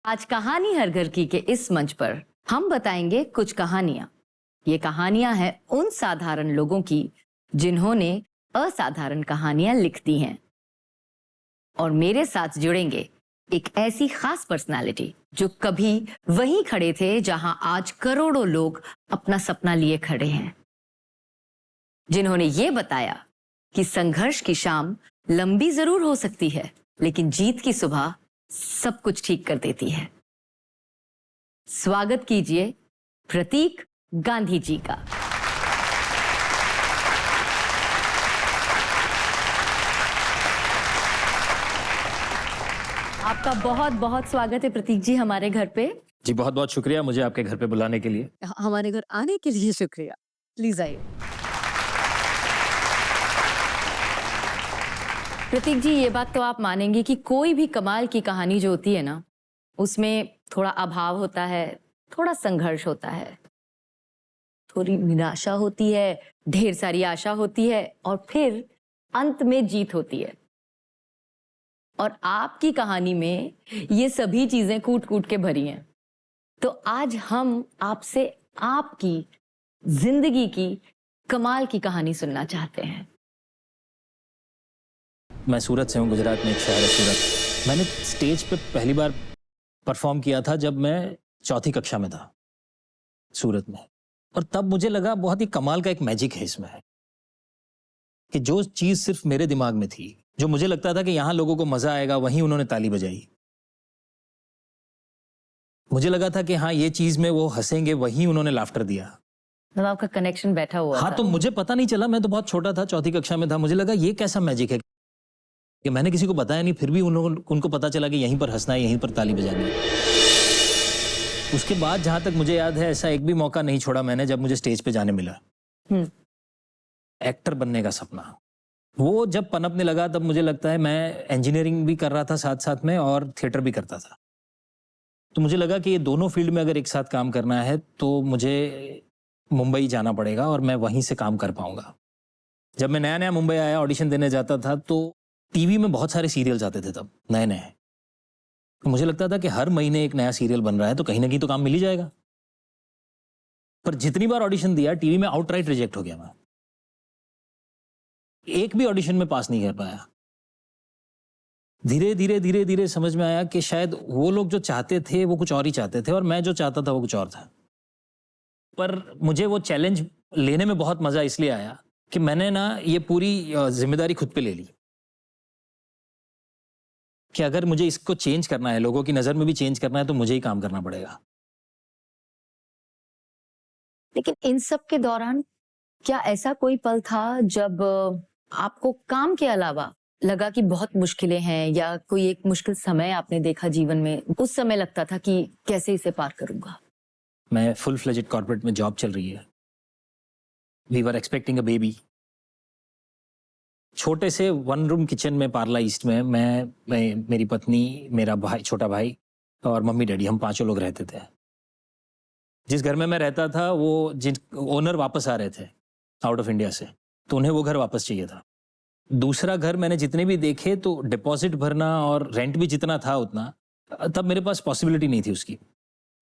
आज कहानी हर घर की के इस मंच पर हम बताएंगे कुछ कहानियां। ये कहानियां हैं उन साधारण लोगों की जिन्होंने असाधारण कहानियां लिख दी हैं। और मेरे साथ जुड़ेंगे एक ऐसी खास पर्सनालिटी जो कभी वहीं खड़े थे जहां आज करोड़ों लोग अपना सपना लिए खड़े हैं, जिन्होंने ये बताया कि संघर्ष की शाम लंबी जरूर हो सकती है, लेकिन जीत की सुबह सब कुछ ठीक कर देती है। स्वागत कीजिए प्रतीक गांधी जी का। आपका बहुत बहुत स्वागत है प्रतीक जी हमारे घर पे। जी बहुत बहुत शुक्रिया मुझे आपके घर पे बुलाने के लिए। हमारे घर आने के लिए शुक्रिया। प्लीज आइए। प्रतीक जी, ये बात तो आप मानेंगे कि कोई भी कमाल की कहानी जो होती है ना, उसमें थोड़ा अभाव होता है, थोड़ा संघर्ष होता है, थोड़ी निराशा होती है, ढेर सारी आशा होती है और फिर अंत में जीत होती है। और आपकी कहानी में ये सभी चीजें कूट कूट के भरी हैं। तो आज हम आपसे आपकी जिंदगी की कमाल की कहानी सुनना चाहते हैं। मैं सूरत से हूँ, गुजरात में एक शहर है सूरत। मैंने स्टेज पे पहली बार परफॉर्म किया था जब मैं चौथी कक्षा में था सूरत में। और तब मुझे लगा बहुत ही कमाल का एक मैजिक है इसमें, कि जो चीज सिर्फ मेरे दिमाग में थी, जो मुझे लगता था कि यहां लोगों को मजा आएगा, वहीं उन्होंने ताली बजाई। मुझे लगा था कि हाँ ये चीज में वो हंसेंगे, वहीं उन्होंने लाफ्टर दिया। मतलब आपका कनेक्शन बैठा हुआ हाँ था। तो मुझे पता नहीं चला, मैं तो बहुत छोटा था, चौथी कक्षा में था। मुझे लगा ये कैसा मैजिक है कि मैंने किसी को बताया नहीं, फिर भी उनको पता चला कि यहीं पर हंसना है, यहीं पर ताली बजानी है। उसके बाद जहां तक मुझे याद है, ऐसा एक भी मौका नहीं छोड़ा मैंने जब मुझे स्टेज पे जाने मिला। एक्टर बनने का सपना वो जब पनपने लगा, तब मुझे लगता है मैं इंजीनियरिंग भी कर रहा था साथ साथ में, और थिएटर भी करता था। तो मुझे लगा कि ये दोनों फील्ड में अगर एक साथ काम करना है तो मुझे मुंबई जाना पड़ेगा और मैं वहीं से काम कर पाऊंगा। जब मैं नया नया मुंबई आया, ऑडिशन देने जाता था, तो टीवी में बहुत सारे सीरियल्स आते थे तब नए नए। तो मुझे लगता था कि हर महीने एक नया सीरियल बन रहा है, तो कहीं ना कहीं तो काम मिल ही जाएगा। पर जितनी बार ऑडिशन दिया, टीवी में आउटराइट रिजेक्ट हो गया। मैं एक भी ऑडिशन में पास नहीं कर पाया। धीरे धीरे धीरे धीरे समझ में आया कि शायद वो लोग जो चाहते थे वो कुछ और ही चाहते थे, और मैं जो चाहता था वो कुछ और था। पर मुझे वो चैलेंज लेने में बहुत मजा इसलिए आया कि मैंने ना ये पूरी जिम्मेदारी खुद पे ले ली कि अगर मुझे इसको चेंज करना है, लोगों की नजर में भी चेंज करना है, तो मुझे ही काम करना पड़ेगा। लेकिन इन सब के दौरान क्या ऐसा कोई पल था जब आपको काम के अलावा लगा कि बहुत मुश्किलें हैं, या कोई एक मुश्किल समय आपने देखा जीवन में, उस समय लगता था कि कैसे इसे पार करूंगा? मैं फुल फ्लेजेड कॉर्पोरेट में जॉब चल रही है। We were expecting a baby. छोटे से वन रूम किचन में पार्ला ईस्ट में मैं मेरी पत्नी, मेरा भाई, छोटा भाई और मम्मी डैडी, हम पांचों लोग रहते थे। जिस घर में मैं रहता था वो जिन ओनर वापस आ रहे थे आउट ऑफ इंडिया से, तो उन्हें वो घर वापस चाहिए था। दूसरा घर मैंने जितने भी देखे, तो डिपॉजिट भरना और रेंट भी जितना था उतना, तब मेरे पास पॉसिबिलिटी नहीं थी उसकी।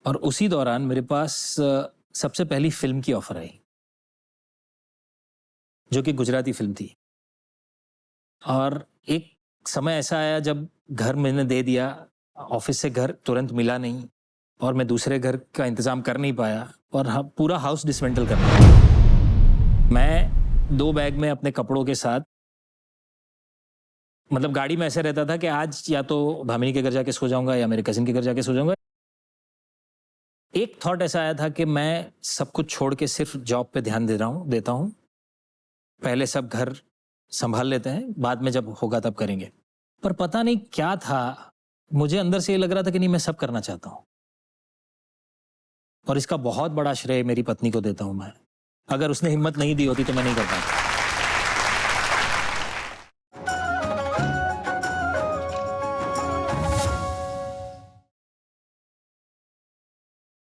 और उसी दौरान मेरे पास सबसे पहली फिल्म की ऑफर आई, जो कि गुजराती फिल्म थी। और एक समय ऐसा आया जब घर मैंने दे दिया, ऑफिस से घर तुरंत मिला नहीं, और मैं दूसरे घर का इंतजाम कर नहीं पाया, और पूरा हाउस डिसमेंटल करना पड़ा। मैं 2 बैग में अपने कपड़ों के साथ, मतलब गाड़ी में ऐसे रहता था कि आज या तो भामिनी के घर जाके सो जाऊंगा या मेरे कजिन के घर जाके सो जाऊंगा। एक थॉट ऐसा आया था कि मैं सब कुछ छोड़ के सिर्फ जॉब पे ध्यान देता हूं। पहले सब घर संभाल लेते हैं, बाद में जब होगा तब करेंगे। पर पता नहीं क्या था, मुझे अंदर से ये लग रहा था कि नहीं, मैं सब करना चाहता हूं। और इसका बहुत बड़ा श्रेय मेरी पत्नी को देता हूं मैं। अगर उसने हिम्मत नहीं दी होती तो मैं नहीं कर पाता।